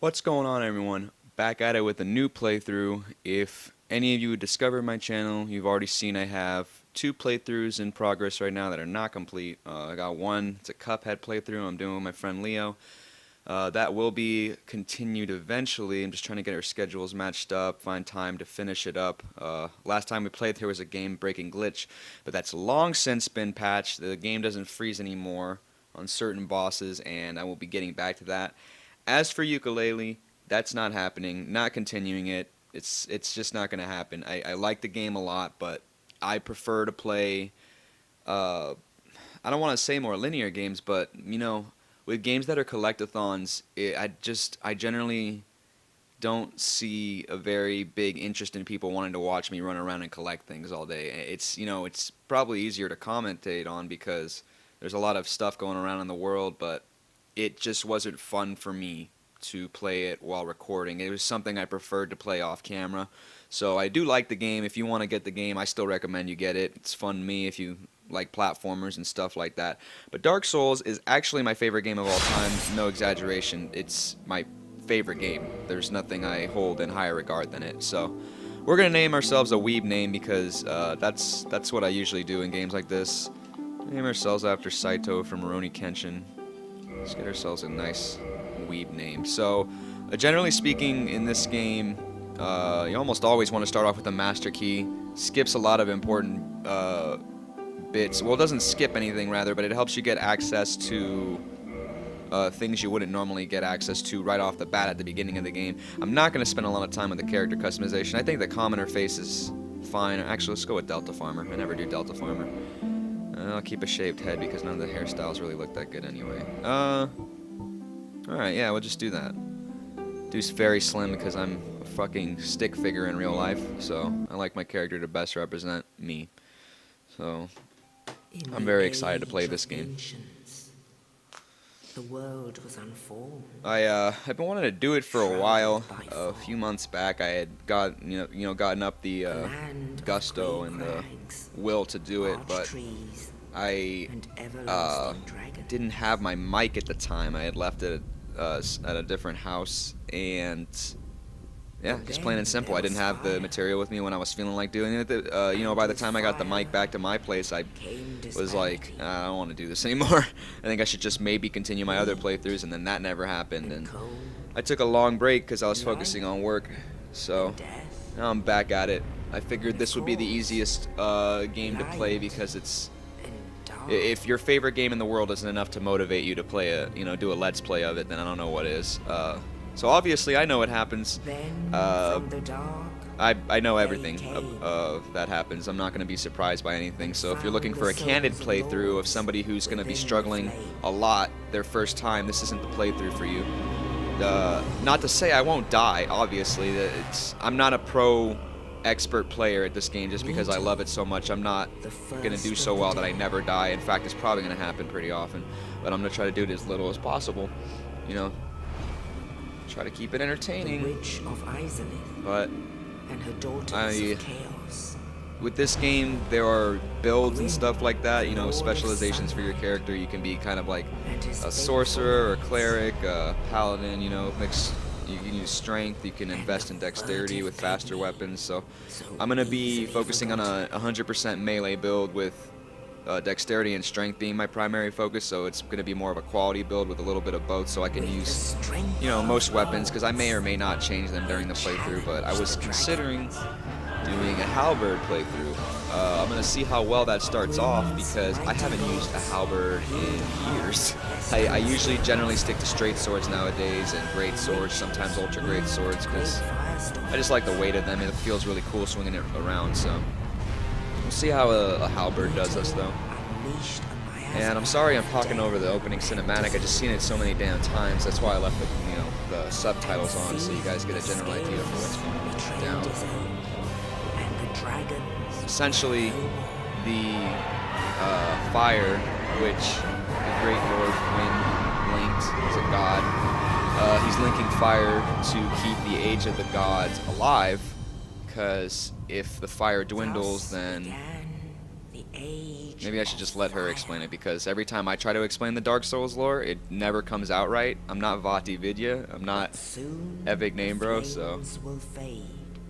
What's going on, everyone? Back at it with a new playthrough. If any of you discovered my channel, you've already seen I have two playthroughs in progress right now that are not complete. I got one, it's a Cuphead playthrough I'm doing with my friend Leo. That will be continued eventually. I'm just trying to get our schedules matched up, find time to finish it up. Last time we played there was a game-breaking glitch, but that's long since been patched. The game doesn't freeze anymore on certain bosses, and I will be getting back to that. As for Ukulele, that's not happening. Not continuing it. It's just not going to happen. I like the game a lot, but I prefer to play. I don't want to say more linear games, but with games that are collectathons, I generally don't see a very big interest in people wanting to watch me run around and collect things all day. It's probably easier to commentate on because there's a lot of stuff going around in the world, but it just wasn't fun for me to play it while recording. It was something I preferred to play off camera. So I do like the game. If you want to get the game, I still recommend you get it. It's fun to me if you like platformers and stuff like that. But Dark Souls is actually my favorite game of all time. No exaggeration. It's my favorite game. There's nothing I hold in higher regard than it. So we're going to name ourselves a weeb name because that's what I usually do in games like this. Name ourselves after Saito from Rurouni Kenshin. Let's get ourselves a nice weeb name. So, generally speaking, in this game, you almost always want to start off with a master key. Skips a lot of important bits. Well, it doesn't skip anything, rather, but it helps you get access to things you wouldn't normally get access to right off the bat at the beginning of the game. I'm not going to spend a lot of time with the character customization. I think the commoner face is fine. Actually, let's go with Delta Farmer. I never do Delta Farmer. I'll keep a shaved head because none of the hairstyles really look that good anyway. Alright, yeah, we'll just do that. Dude's very slim because I'm a fucking stick figure in real life, so I like my character to best represent me. So, I'm very excited to play this game. The world was unformed. I've been wanting to do it for a while. A few months back, I had gotten up the gusto and the will to do it, but I didn't have my mic at the time. I had left it at a different house, and yeah, just plain and simple. I didn't have the material with me when I was feeling like doing it. By the time I got the mic back to my place, I was like, I don't want to do this anymore. I think I should just maybe continue my other playthroughs, and then that never happened. And I took a long break because I was focusing on work. So now I'm back at it. I figured this would be the easiest game to play because if your favorite game in the world isn't enough to motivate you to play do a let's play of it, then I don't know what is. So obviously I know what happens. I know everything that happens. I'm not going to be surprised by anything. So if you're looking for a candid playthrough of somebody who's going to be struggling a lot their first time, this isn't the playthrough for you. Not to say I won't die, obviously. I'm not a pro expert player at this game just because I love it so much. I'm not going to do so well that I never die. In fact, it's probably going to happen pretty often. But I'm going to try to do it as little as possible. Try to keep it entertaining. But with this game, there are builds and stuff like that, specializations for your character. You can be kind of like a sorcerer or a cleric, a paladin, mix. You can use strength, you can invest in dexterity with faster weapons. So I'm going to be focusing on a 100% melee build with dexterity and strength being my primary focus, so it's going to be more of a quality build with a little bit of both, so I can use, most weapons, because I may or may not change them during the playthrough, but I was considering doing a halberd playthrough. I'm going to see how well that starts off, because I haven't used a halberd in years. I usually generally stick to straight swords nowadays, and great swords, sometimes ultra great swords, because I just like the weight of them. It feels really cool swinging it around, so we'll see how a halberd does us, though. And I'm sorry I'm talking over the opening cinematic. I just seen it so many damn times. That's why I left the subtitles on, so you guys get a general idea of what's going down. Essentially, the fire, which the Great Lord Wind linked is a god. He's linking fire to keep the age of the gods alive, because if the fire dwindles, then Age Maybe I should of just let her fire. explain it, because every time I try to explain the Dark Souls lore, it never comes out right. I'm not Vati Vidya, I'm not Soon Epic the Name Bro, so flames will fade,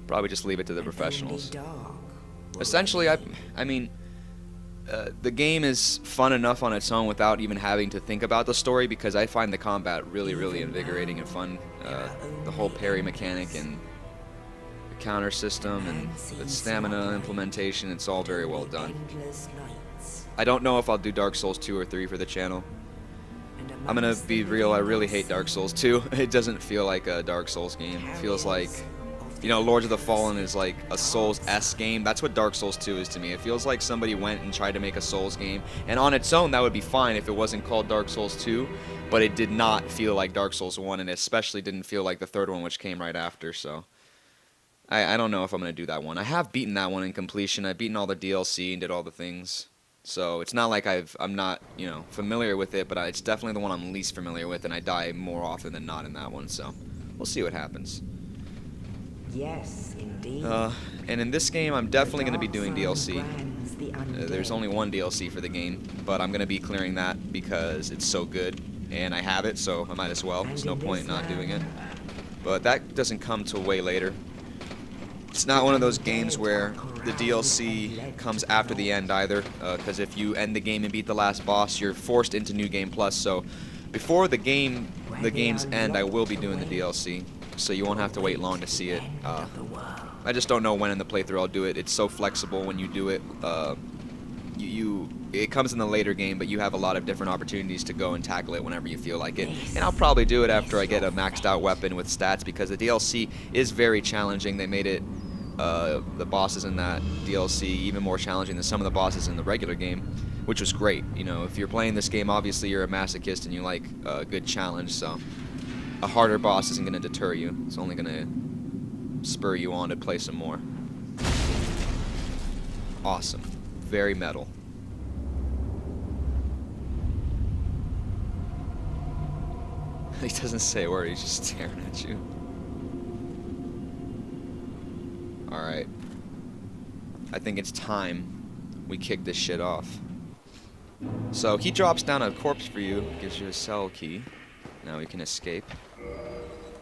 probably just leave it to the and only professionals. dark will Essentially, remain. I mean, the game is fun enough on its own without even having to think about the story, because I find the combat really, really invigorating and fun. The whole parry mechanic and the counter system and the stamina implementation, it's all very well done. Endless nights, I don't know if I'll do Dark Souls 2 or 3 for the channel. and I'm gonna amongst be the real, I living really hate Dark Souls 2. It doesn't feel like a Dark Souls game. It feels like, you know, Lords of the Fallen is like a Souls-esque game. That's what Dark Souls 2 is to me. It feels like somebody went and tried to make a Souls game, and on its own that would be fine if it wasn't called Dark Souls 2, but it did not feel like Dark Souls 1, and it especially didn't feel like the third one, which came right after, so I don't know if I'm going to do that one. I have beaten that one in completion. I've beaten all the DLC and did all the things. So it's not like I'm not, you know, familiar with it, but it's definitely the one I'm least familiar with, and I die more often than not in that one, so we'll see what happens. Yes, indeed. And in this game, I'm definitely going to be doing DLC. There's only one DLC for the game, but I'm going to be clearing that because it's so good, and I have it, so I might as well. There's no point in not doing it. But that doesn't come till way later. It's not one of those games where the DLC comes after the end either, because if you end the game and beat the last boss, you're forced into New Game Plus. So before the game's end, I will be doing the DLC, so you won't have to wait long to see it. I just don't know when in the playthrough I'll do it. It's so flexible when you do it. It comes in the later game, but you have a lot of different opportunities to go and tackle it whenever you feel like it. And I'll probably do it after I get a maxed out weapon with stats, because the DLC is very challenging. They made it, the bosses in that DLC, even more challenging than some of the bosses in the regular game, which was great. You know, if you're playing this game, obviously you're a masochist and you like a good challenge, so a harder boss isn't going to deter you. It's only going to spur you on to play some more. Awesome. Very metal. He doesn't say a word, he's just staring at you. Alright. I think it's time we kick this shit off. So he drops down a corpse for you, gives you a cell key. Now we can escape.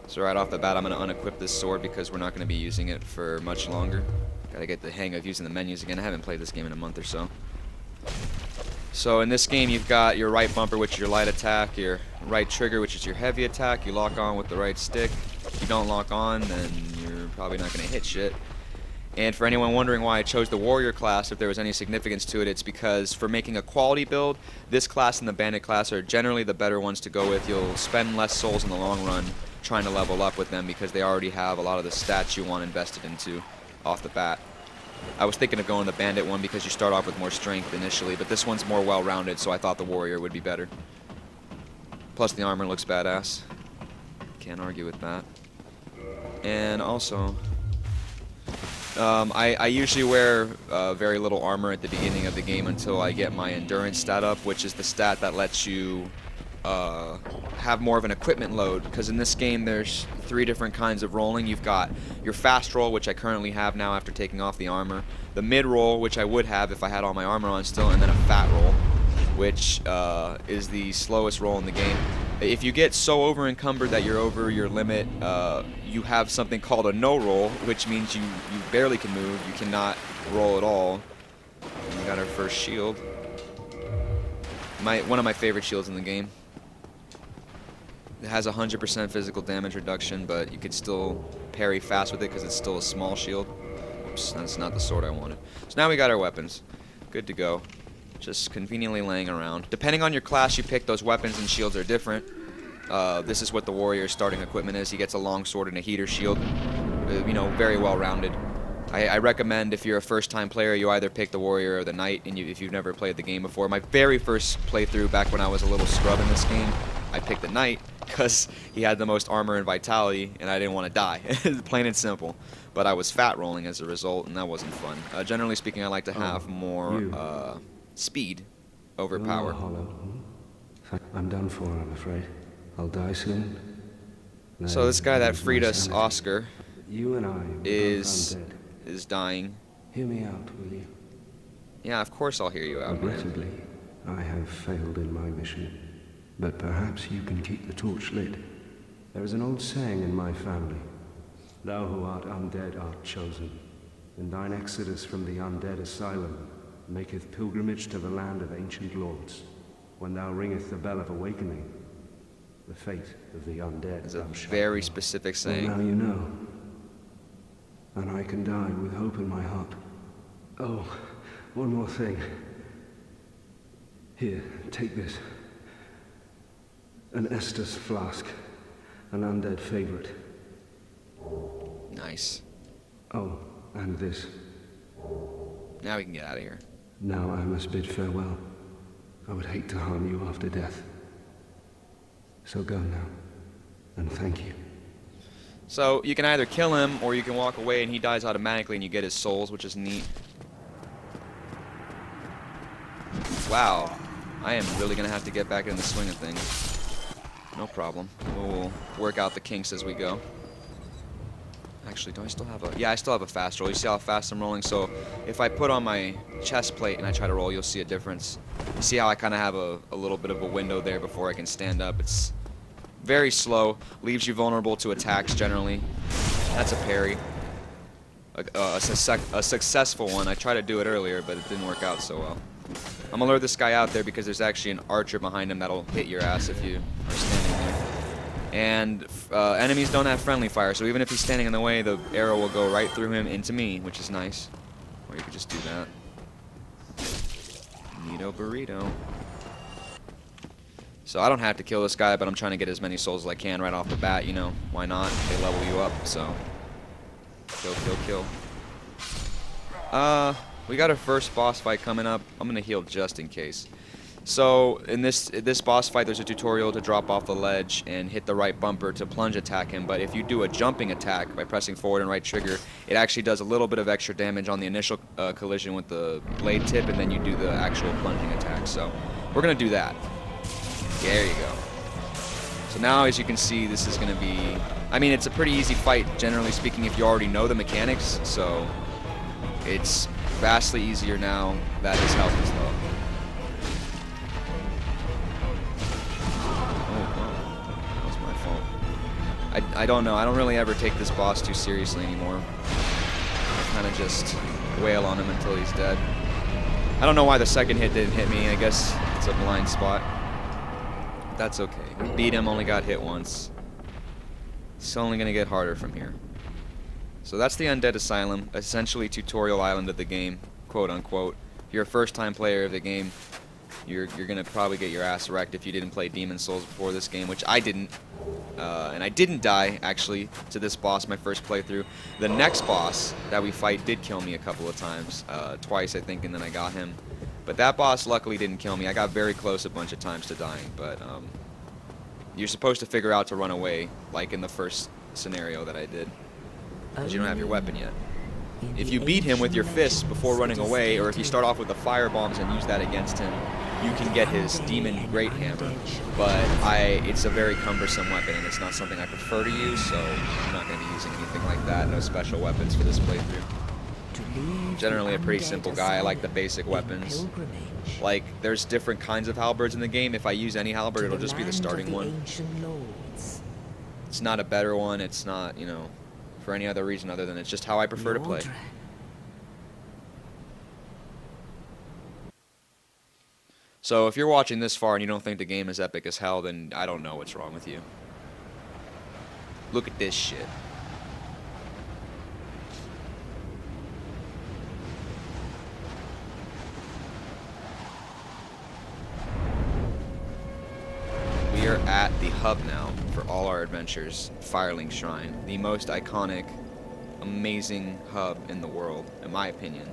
So right off the bat, I'm going to unequip this sword because we're not going to be using it for much longer. Gotta get the hang of using the menus again. I haven't played this game in a month or so. So in this game, you've got your right bumper, which is your light attack, your right trigger, which is your heavy attack. You lock on with the right stick. If you don't lock on, then you're probably not going to hit shit. And for anyone wondering why I chose the warrior class, if there was any significance to it, it's because for making a quality build, this class and the bandit class are generally the better ones to go with. You'll spend less souls in the long run trying to level up with them because they already have a lot of the stats you want invested into off the bat. I was thinking of going the bandit one because you start off with more strength initially, but this one's more well-rounded, so I thought the warrior would be better. Plus the armor looks badass. Can't argue with that. And also, I usually wear very little armor at the beginning of the game until I get my endurance stat up, which is the stat that lets you have more of an equipment load, because in this game there's 3 different kinds of rolling. You've got your fast roll, which I currently have now after taking off the armor, the mid roll, which I would have if I had all my armor on still, and then a fat roll, which is the slowest roll in the game. If you get so over encumbered that you're over your limit, you have something called a no roll, which means you barely can move, you cannot roll at all. We got our first shield. One of my favorite shields in the game. It has 100% physical damage reduction, but you could still parry fast with it because it's still a small shield. Oops, that's not the sword I wanted. So now we got our weapons. Good to go. Just conveniently laying around. Depending on your class you pick, those weapons and shields are different. This is what the warrior's starting equipment is. He gets a long sword and a heater shield. You know, very well rounded. I recommend if you're a first-time player, you either pick the warrior or the knight, and if you've never played the game before. My very first playthrough back when I was a little scrub in this game, I picked the knight because he had the most armor and vitality, and I didn't want to die. Plain and simple. But I was fat rolling as a result, and that wasn't fun. Generally speaking, I like to have more speed over power. Hollow. I'm done for, I'm afraid. I'll die soon. So this guy that freed us, Oscar, You and I is dying. Hear me out, will you? Yeah, of course I'll hear you out, man. Regrettably, I have failed in my mission. But perhaps you can keep the torch lit. There is an old saying in my family. Thou who art undead art chosen, and thine exodus from the undead asylum maketh pilgrimage to the land of ancient lords. When thou ringeth the bell of awakening, the fate of the undead It's a thou shalt very know. specific Well, saying. now you know. And I can die with hope in my heart. Oh, one more thing. Here, take this. An Estus flask. An undead favorite. Nice. Oh, and this. Now we can get out of here. Now I must bid farewell. I would hate to harm you after death. So go now. And thank you. So you can either kill him or you can walk away and he dies automatically and you get his souls, which is neat. Wow. I am really going to have to get back in the swing of things. No problem. We'll work out the kinks as we go. Actually, do I still have a... Yeah, I still have a fast roll. You see how fast I'm rolling? So if I put on my chest plate and I try to roll, you'll see a difference. You see how I kind of have a little bit of a window there before I can stand up? It's very slow. Leaves you vulnerable to attacks generally. That's a parry. A successful one. I tried to do it earlier, but it didn't work out so well. I'm gonna lure this guy out there because there's actually an archer behind him that'll hit your ass if you are standing there. And enemies don't have friendly fire, so even if he's standing in the way, the arrow will go right through him into me, which is nice. Or you could just do that. Neato burrito. So I don't have to kill this guy, but I'm trying to get as many souls as I can right off the bat, you know. Why not? They level you up, so... Kill, kill, kill. We got our first boss fight coming up. I'm gonna heal just in case. So in this boss fight, there's a tutorial to drop off the ledge and hit the right bumper to plunge attack him. But if you do a jumping attack by pressing forward and right trigger, it actually does a little bit of extra damage on the initial collision with the blade tip, and then you do the actual plunging attack. So we're gonna do that. There you go. So now, as you can see, this is gonna be... I mean, it's a pretty easy fight, generally speaking, if you already know the mechanics. So it's vastly easier now that his health is low. That was my fault. I don't know. I don't really ever take this boss too seriously anymore. I kind of just wail on him until he's dead. I don't know why the second hit didn't hit me. I guess it's a blind spot. That's okay. We beat him, only got hit once. It's only going to get harder from here. So that's the Undead Asylum, essentially tutorial island of the game, quote unquote. If you're a first-time player of the game, you're gonna probably get your ass wrecked if you didn't play Demon Souls before this game, which I didn't. And I didn't die, actually, to this boss my first playthrough. The next boss that we fight did kill me a couple of times, twice I think, and then I got him. But that boss luckily didn't kill me. I got very close a bunch of times to dying, but you're supposed to figure out to run away, like in the first scenario that I did. Because you don't have your weapon yet. If you beat him with your fists before running away, or if you start off with the fire bombs and use that against him, you can get his Demon Great Hammer. But it's a very cumbersome weapon, and it's not something I prefer to use, so I'm not going to be using anything like that. No special weapons for this playthrough. Generally a pretty simple guy. I like the basic weapons. Like, there's different kinds of halberds in the game. If I use any halberd, it'll just be the starting one. It's not a better one. It's not, you know, for any other reason other than it's just how I prefer to play. So if you're watching this far and you don't think the game is epic as hell, then I don't know what's wrong with you. Look at this shit. We are at the hub now for all our adventures, Firelink Shrine, the most iconic, amazing hub in the world, in my opinion.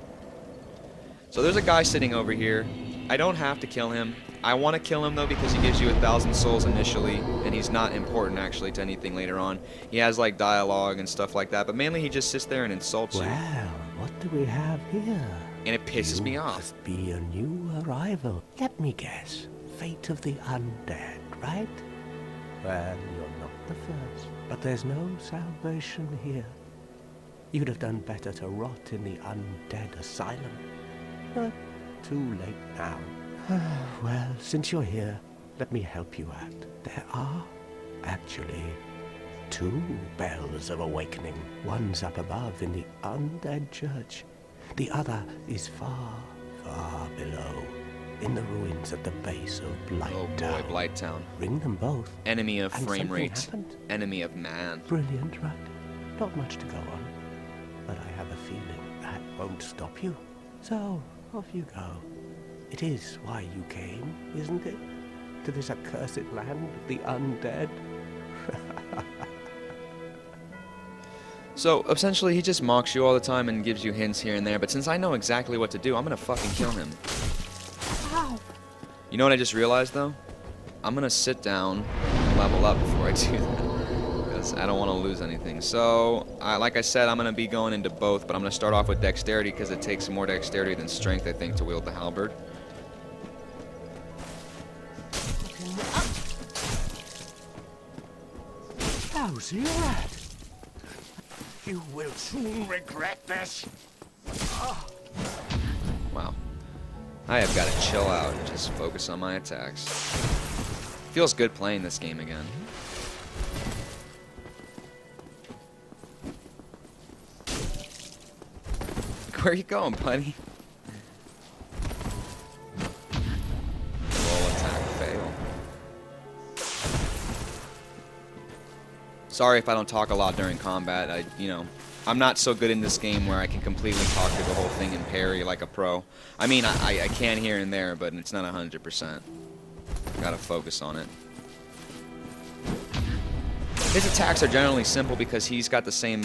So there's a guy sitting over here. I don't have to kill him. I want to kill him though because he gives you 1,000 souls initially, and he's not important actually to anything later on. He has like dialogue and stuff like that, but mainly he just sits there and insults you. Well, what do we have here? And it pisses me off. Must be a new arrival. Let me guess. Fate of the undead, right? Well, you're not the first, but there's no salvation here. You'd have done better to rot in the undead asylum. But too late now. Well, since you're here, let me help you out. There are actually 2 bells of awakening. One's up above in the undead church. The other is far, far below, in the ruins at the base of Blight Oh boy, Town. Blight Town. Ring them both. Enemy of And frame something rate. happened. Enemy of man. Brilliant, right? Not much to go on. But I have a feeling that won't stop you. So, off you go. It is why you came, isn't it? To this accursed land of the undead? So, essentially, he just mocks you all the time and gives you hints here and there, but since I know exactly what to do, I'm gonna fucking kill him. Ow! You know what I just realized, though? I'm gonna sit down and level up before I do that, because I don't want to lose anything. So, like I said, I'm gonna be going into both, but I'm gonna start off with dexterity, because it takes more dexterity than strength, I think, to wield the halberd. How's he at? You will soon regret this. Wow. I have got to chill out and just focus on my attacks. Feels good playing this game again. Where are you going, buddy? Roll attack fail. Sorry if I don't talk a lot during combat. I'm not so good in this game where I can completely talk through the whole thing and parry like a pro. I mean, I can here and there, but it's not 100%. Gotta focus on it. His attacks are generally simple because he's got the same,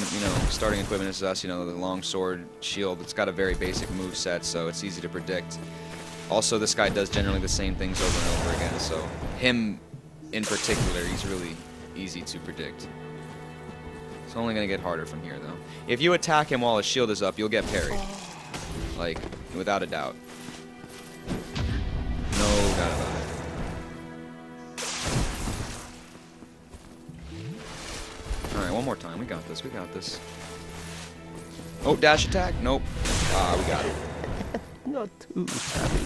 starting equipment as us, the long sword, shield. It's got a very basic move set, so it's easy to predict. Also, this guy does generally the same things over and over again, so him in particular, he's really easy to predict. It's only going to get harder from here, though. If you attack him while his shield is up, you'll get parried. Like, without a doubt. No doubt about it. Alright, one more time. We got this. We got this. Oh, dash attack? Nope. Ah, we got it. Not too shabby.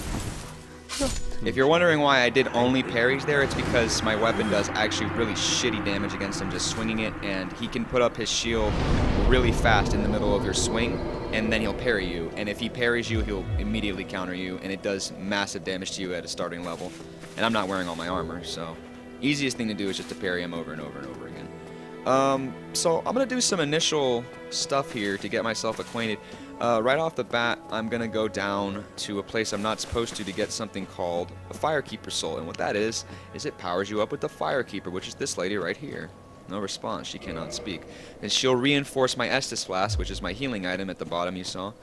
Not too If you're wondering why I did only parries there, it's because my weapon does actually really shitty damage against him just swinging it, and he can put up his shield really fast in the middle of your swing, and then he'll parry you. And if he parries you, he'll immediately counter you, and it does massive damage to you at a starting level. And I'm not wearing all my armor, so easiest thing to do is just to parry him over and over and over again. So I'm going to do some initial stuff here to get myself acquainted. Right off the bat, I'm going to go down to a place I'm not supposed to get something called a Firekeeper Soul. And what that is it powers you up with the Firekeeper, which is this lady right here. No response, she cannot speak. And she'll reinforce my Estus Flask, which is my healing item at the bottom you saw.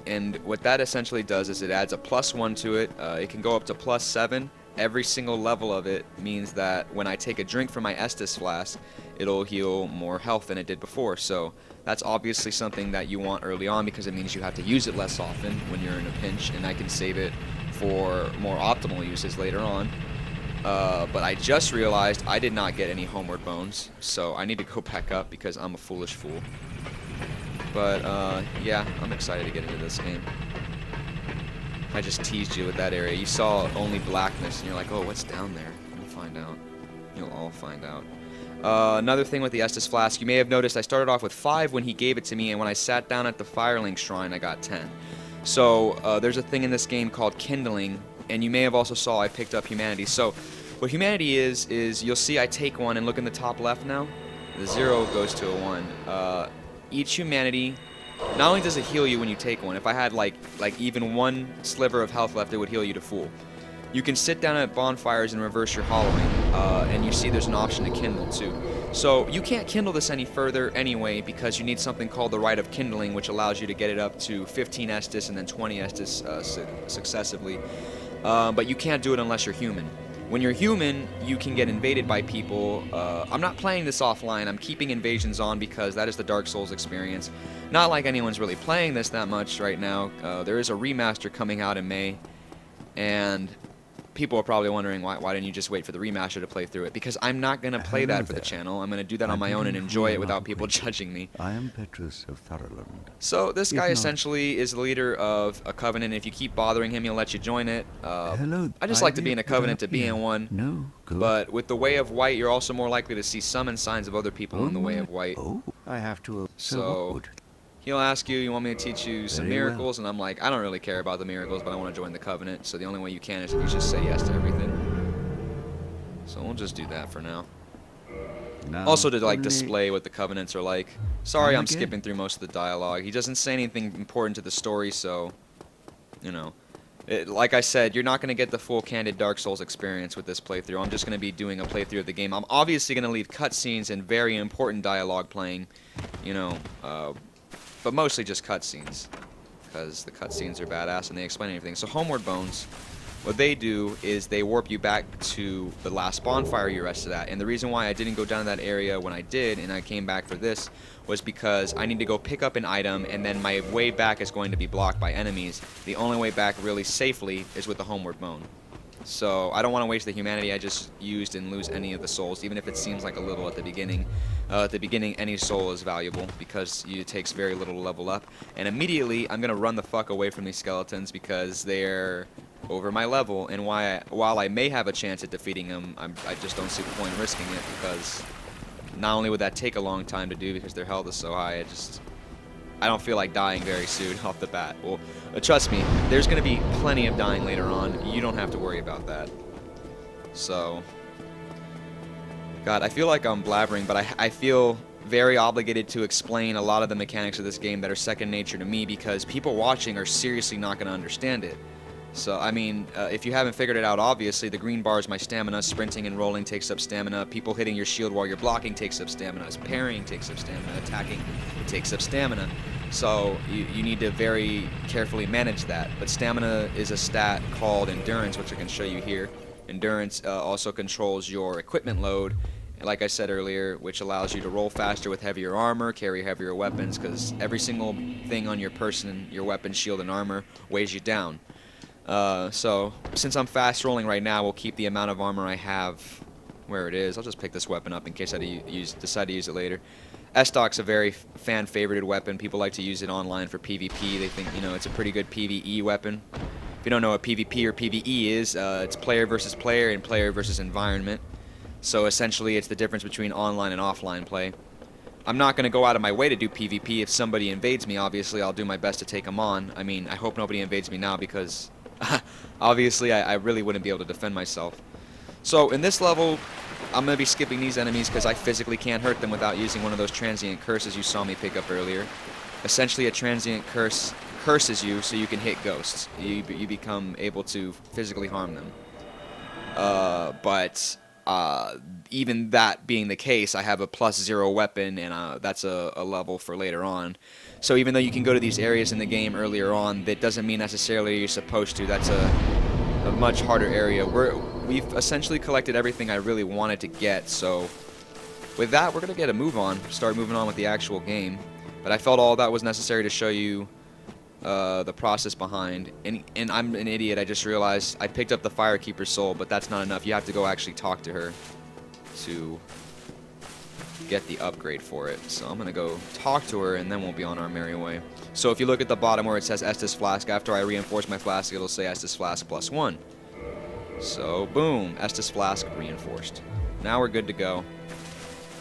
And what that essentially does is it adds a +1 to it. It can go up to +7. Every single level of it means that when I take a drink from my Estus Flask, it'll heal more health than it did before. So that's obviously something that you want early on because it means you have to use it less often when you're in a pinch, and I can save it for more optimal uses later on. But I just realized I did not get any homeward bones, so I need to go back up because I'm a foolish fool. But yeah, I'm excited to get into this game. I just teased you with that area. You saw only blackness, and you're like, oh, what's down there? You'll find out. You'll all find out. Another thing with the Estus Flask, you may have noticed I started off with 5 when he gave it to me, and when I sat down at the Firelink Shrine, I got 10. So there's a thing in this game called Kindling, and you may have also saw I picked up Humanity. So what Humanity is you'll see I take one, and look in the top left now. The 0 goes to a 1. Each Humanity... Not only does it heal you when you take one, if I had like even one sliver of health left, it would heal you to full. You can sit down at bonfires and reverse your hollowing, and you see there's an option to kindle too. So you can't kindle this any further anyway because you need something called the Rite of Kindling, which allows you to get it up to 15 Estus and then 20 Estus successively. But you can't do it unless you're human. When you're human, you can get invaded by people. I'm not playing this offline. I'm keeping invasions on because that is the Dark Souls experience. Not like anyone's really playing this that much right now. There is a remaster coming out in May, and people are probably wondering why didn't you just wait for the remaster to play through it? Because I'm not going to play Hello that for the there. channel. I'm going to do that I on my own and believe enjoy we it are without not people acquainted. judging me. I am Petrus of Tharaland. So this guy If not- essentially is the leader of a covenant. If you keep bothering him, he'll let you join it. Hello. I just like to be in a live covenant to without be you. in one. No, good. But with the Way of White, you're also more likely to see summon signs of other people in the Way of White. Oh, I have to. So- what would- He'll ask you want me to teach you some Very well. miracles? And I'm like, I don't really care about the miracles, but I want to join the covenant. So the only way you can is if you just say yes to everything. So we'll just do that for now. Now, Also to like only- display what the covenants are like. Sorry, Come I'm again. skipping through most of the dialogue. He doesn't say anything important to the story, so you know. Like I said, you're not going to get the full candid Dark Souls experience with this playthrough. I'm just going to be doing a playthrough of the game. I'm obviously going to leave cutscenes and very important dialogue playing, you know, but mostly just cutscenes, because the cutscenes are badass and they explain everything. So Homeward Bones, what they do is they warp you back to the last bonfire you rested at. And the reason why I didn't go down to that area when I did and I came back for this was because I need to go pick up an item and then my way back is going to be blocked by enemies. The only way back really safely is with the Homeward Bone. So I don't want to waste the humanity I just used and lose any of the souls, even if it seems like a little at the beginning. At the beginning, any soul is valuable because it takes very little to level up. And immediately, I'm going to run the fuck away from these skeletons because they're over my level. And while I may have a chance at defeating them, I just don't see the point in risking it because not only would that take a long time to do because their health is so high, I don't feel like dying very soon off the bat. Well, trust me, there's going to be plenty of dying later on. You don't have to worry about that. So, God, I feel like I'm blabbering, but I feel very obligated to explain a lot of the mechanics of this game that are second nature to me because people watching are seriously not going to understand it. So, I mean, if you haven't figured it out, obviously, the green bar is my stamina. Sprinting and rolling takes up stamina. People hitting your shield while you're blocking takes up stamina. Parrying takes up stamina. Attacking takes up stamina. So, you need to very carefully manage that. But stamina is a stat called endurance, which I can show you here. Endurance also controls your equipment load, like I said earlier, which allows you to roll faster with heavier armor, carry heavier weapons, because every single thing on your person, your weapon, shield, and armor weighs you down. So, since I'm fast rolling right now, we'll keep the amount of armor I have where it is. I'll just pick this weapon up in case I decide to use it later. S-Stock's a very fan-favorited weapon. People like to use it online for PvP. They think, you know, it's a pretty good PvE weapon. If you don't know what PvP or PvE is, it's player versus player and player versus environment. So essentially, it's the difference between online and offline play. I'm not going to go out of my way to do PvP. If somebody invades me, obviously, I'll do my best to take them on. I mean, I hope nobody invades me now because obviously I really wouldn't be able to defend myself. So in this level, I'm going to be skipping these enemies because I physically can't hurt them without using one of those transient curses you saw me pick up earlier. Essentially, a transient curse curses you so you can hit ghosts. You become able to physically harm them. But even that being the case, I have a +0 weapon, and that's a level for later on. So even though you can go to these areas in the game earlier on, that doesn't mean necessarily you're supposed to. That's a much harder area. We've essentially collected everything I really wanted to get, so with that, we're going to get a move on, start moving on with the actual game. But I felt all that was necessary to show you the process behind. And I'm an idiot, I just realized I picked up the Firekeeper's soul, but that's not enough. You have to go actually talk to her to get the upgrade for it. So I'm going to go talk to her, and then we'll be on our merry way. So if you look at the bottom where it says Estus Flask, after I reinforce my flask, it'll say Estus Flask +1. So boom, Estus Flask reinforced. Now we're good to go.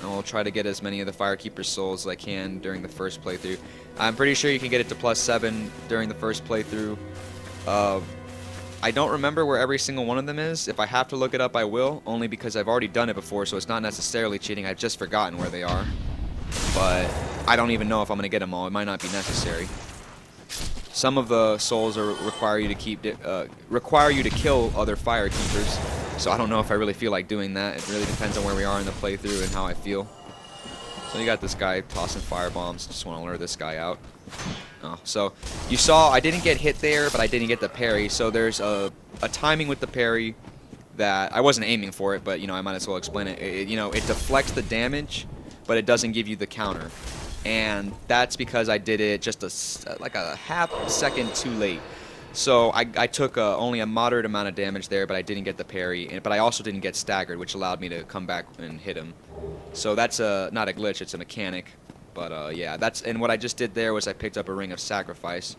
And we'll try to get as many of the Firekeeper's souls as I can during the first playthrough. I'm pretty sure you can get it to +7 during the first playthrough. I don't remember where every single one of them is. If I have to look it up, I will, only because I've already done it before, so it's not necessarily cheating. I've just forgotten where they are. But I don't even know if I'm going to get them all. It might not be necessary. Some of the souls require you to kill other Firekeepers. So I don't know if I really feel like doing that. It really depends on where we are in the playthrough and how I feel. So you got this guy tossing firebombs. Just want to lure this guy out. Oh, so you saw I didn't get hit there, but I didn't get the parry. So there's a timing with the parry that I wasn't aiming for it, but you know I might as well explain it. It deflects the damage, but it doesn't give you the counter, and that's because I did it just like a half second too late. So I took only a moderate amount of damage there, but I didn't get the parry, but I also didn't get staggered, which allowed me to come back and hit him. So that's not a glitch, it's a mechanic. But yeah, and what I just did there was I picked up a Ring of Sacrifice,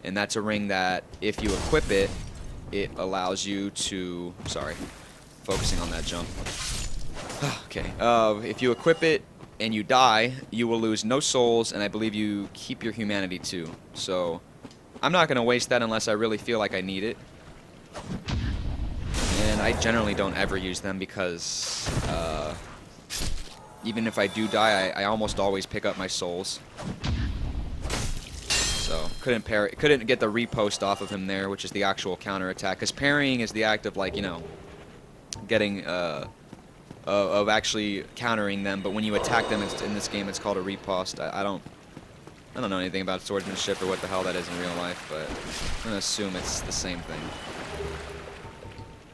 and that's a ring that if you equip it, it allows you to, sorry, focusing on that jump. Okay, if you equip it and you die, you will lose no souls, and I believe you keep your humanity too. So I'm not going to waste that unless I really feel like I need it. And I generally don't ever use them because even if I do die, I almost always pick up my souls. So couldn't get the repost off of him there, which is the actual counter attack. Because parrying is the act of, like, you know, getting of actually countering them. But when you attack them in this game, it's called a riposte. I don't know anything about swordsmanship or what the hell that is in real life, but I'm gonna assume it's the same thing.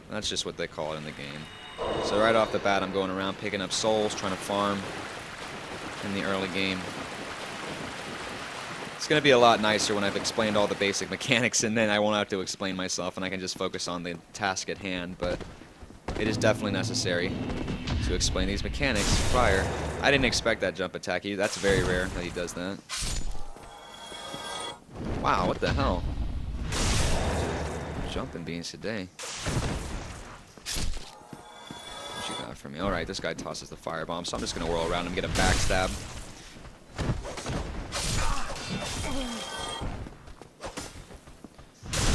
That's just what they call it in the game. So right off the bat, I'm going around picking up souls, trying to farm in the early game. It's going to be a lot nicer when I've explained all the basic mechanics, and then I won't have to explain myself, and I can just focus on the task at hand, but it is definitely necessary to explain these mechanics prior. I didn't expect that jump attack. That's very rare that he does that. Wow, what the hell? Jumping beans today. What you got for me? Alright, this guy tosses the firebomb, so I'm just going to whirl around and get a backstab.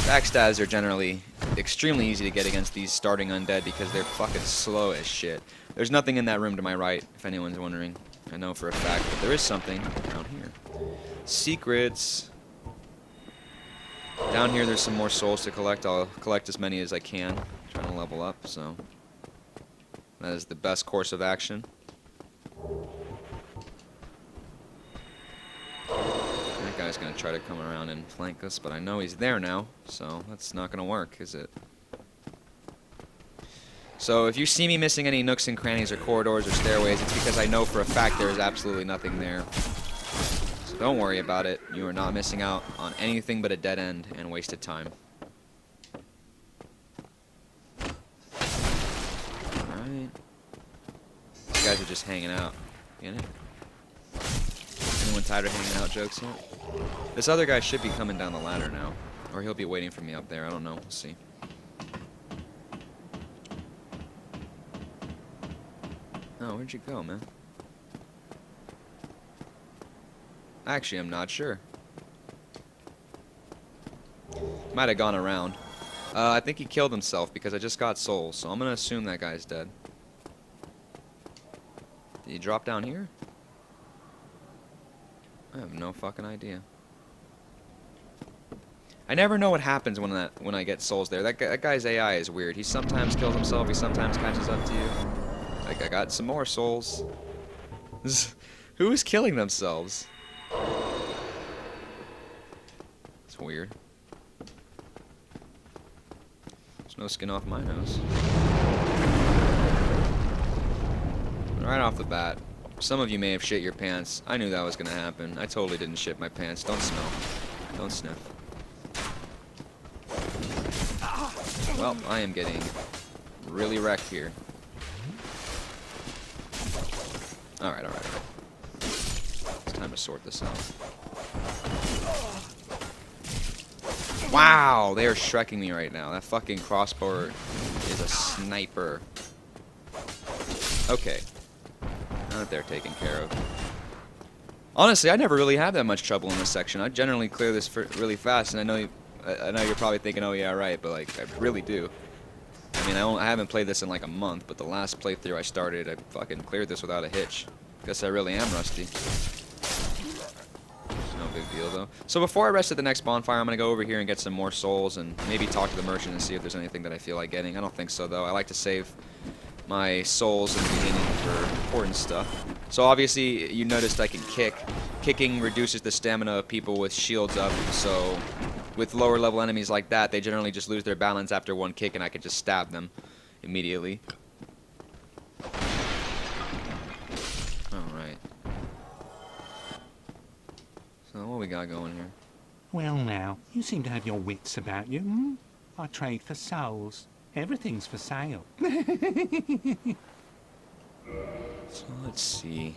Backstabs are generally extremely easy to get against these starting undead because they're fucking slow as shit. There's nothing in that room to my right, if anyone's wondering. I know for a fact, but there is something down here. Secrets. Down here there's some more souls to collect. I'll collect as many as I can. Trying to level up, so that is the best course of action. That guy's gonna try to come around and flank us, but I know he's there now, so that's not gonna work, is it? So if you see me missing any nooks and crannies or corridors or stairways, it's because I know for a fact there is absolutely nothing there. So don't worry about it. You are not missing out on anything but a dead end and wasted time. Alright. These guys are just hanging out. Get it? Anyone tired of hanging out jokes yet? This other guy should be coming down the ladder now. Or he'll be waiting for me up there. I don't know. We'll see. Oh, where'd you go, man? Actually, I'm not sure. Might have gone around. I think he killed himself because I just got souls, so I'm gonna assume that guy's dead. Did he drop down here? I have no fucking idea. I never know what happens when I get souls there. That guy's AI is weird. He sometimes kills himself. He sometimes catches up to you. Like, I got some more souls. Who is killing themselves? It's weird. There's no skin off my nose. Right off the bat, some of you may have shit your pants. I knew that was gonna happen. I totally didn't shit my pants. Don't smell. Don't sniff. Well, I am getting really wrecked here. Alright, alright. It's time to sort this out. Wow, they are shrekking me right now. That fucking crossbow is a sniper. Okay. Now that they're taken care of. Honestly, I never really have that much trouble in this section. I generally clear this really fast, and I know you're probably thinking, oh yeah, right, but like, I really do. I mean, I haven't played this in like a month, but the last playthrough I started, I fucking cleared this without a hitch. Guess I really am rusty. No big deal, though. So before I rest at the next bonfire, I'm going to go over here and get some more souls and maybe talk to the merchant and see if there's anything that I feel like getting. I don't think so, though. I like to save my souls in the beginning for important stuff. So obviously, you noticed I can kick. Kicking reduces the stamina of people with shields up, so with lower level enemies like that, they generally just lose their balance after one kick, and I can just stab them immediately. Alright. So what we got going here? Well now, you seem to have your wits about you, hmm? I trade for souls. Everything's for sale. So let's see.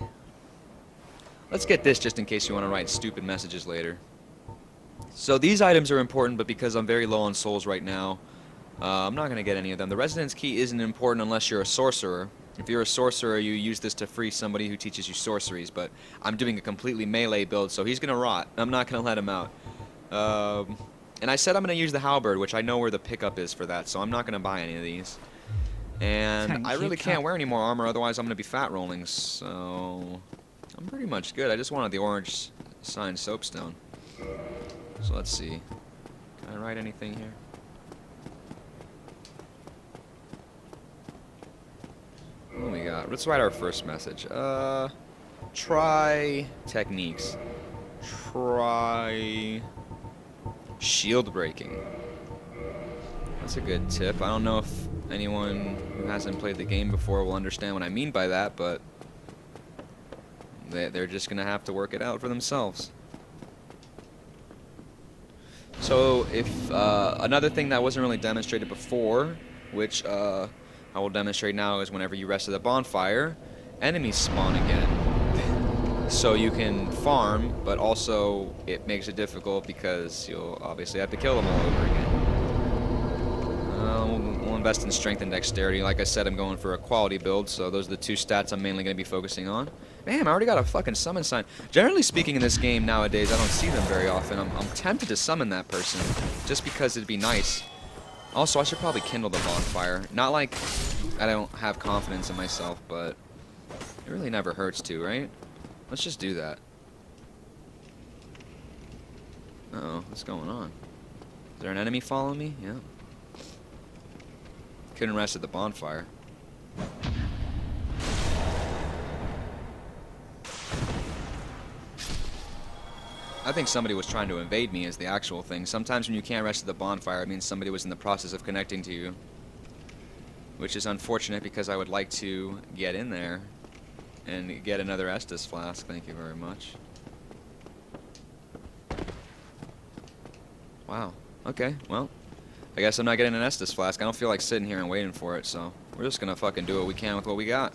Let's get this just in case you want to write stupid messages later. So these items are important, but because I'm very low on souls right now, I'm not going to get any of them. The Residence Key isn't important unless you're a sorcerer. If you're a sorcerer, you use this to free somebody who teaches you sorceries, but I'm doing a completely melee build, so he's going to rot. I'm not going to let him out. And I said I'm going to use the halberd, which I know where the pickup is for that, so I'm not going to buy any of these. And Thank I you, really can't Cap. wear any more armor, otherwise I'm going to be fat rolling, so I'm pretty much good. I just wanted the orange sign soapstone. So let's see. Can I write anything here? What do we got? Let's write our first message. Try techniques. Try shield breaking. That's a good tip. I don't know if anyone who hasn't played the game before will understand what I mean by that, but they're just gonna have to work it out for themselves. So if another thing that wasn't really demonstrated before, which I will demonstrate now, is whenever you rest at the bonfire, enemies spawn again. So you can farm, but also it makes it difficult because you'll obviously have to kill them all over again. We'll invest in strength and dexterity. Like I said, I'm going for a quality build, so those are the two stats I'm mainly going to be focusing on. Damn, I already got a fucking summon sign. Generally speaking, in this game nowadays, I don't see them very often. I'm tempted to summon that person, just because it'd be nice. Also, I should probably kindle the bonfire. Not like I don't have confidence in myself, but it really never hurts to, right? Let's just do that. Uh-oh, what's going on? Is there an enemy following me? Yeah. Couldn't rest at the bonfire. I think somebody was trying to invade me is the actual thing. Sometimes when you can't rest at the bonfire, it means somebody was in the process of connecting to you. Which is unfortunate because I would like to get in there and get another Estus flask. Thank you very much. Wow. Okay, well, I guess I'm not getting an Estus flask. I don't feel like sitting here and waiting for it, so we're just gonna fucking do what we can with what we got.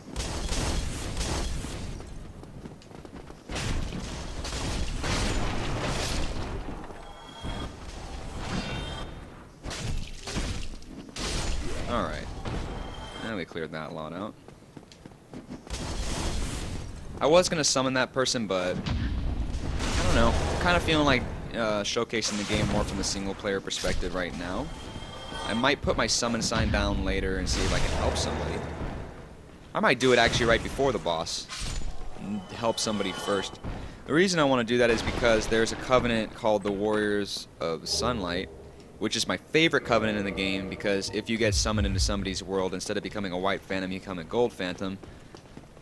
Alright. Now we cleared that lot out. I was gonna summon that person, but I don't know. I'm kind of feeling like showcasing the game more from the single player perspective right now. I might put my summon sign down later and see if I can help somebody. I might do it actually right before the boss and help somebody first. The reason I want to do that is because there's a covenant called the Warriors of Sunlight, which is my favorite covenant in the game, because if you get summoned into somebody's world, instead of becoming a white phantom, you become a gold phantom.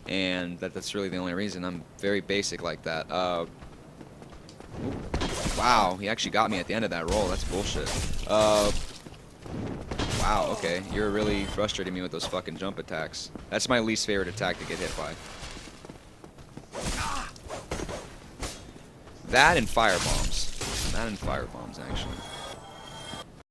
And that's really the only reason. I'm very basic like that. Wow, he actually got me at the end of that roll. That's bullshit. Wow, okay. You're really frustrating me with those fucking jump attacks. That's my least favorite attack to get hit by. That and firebombs. That and firebombs, actually.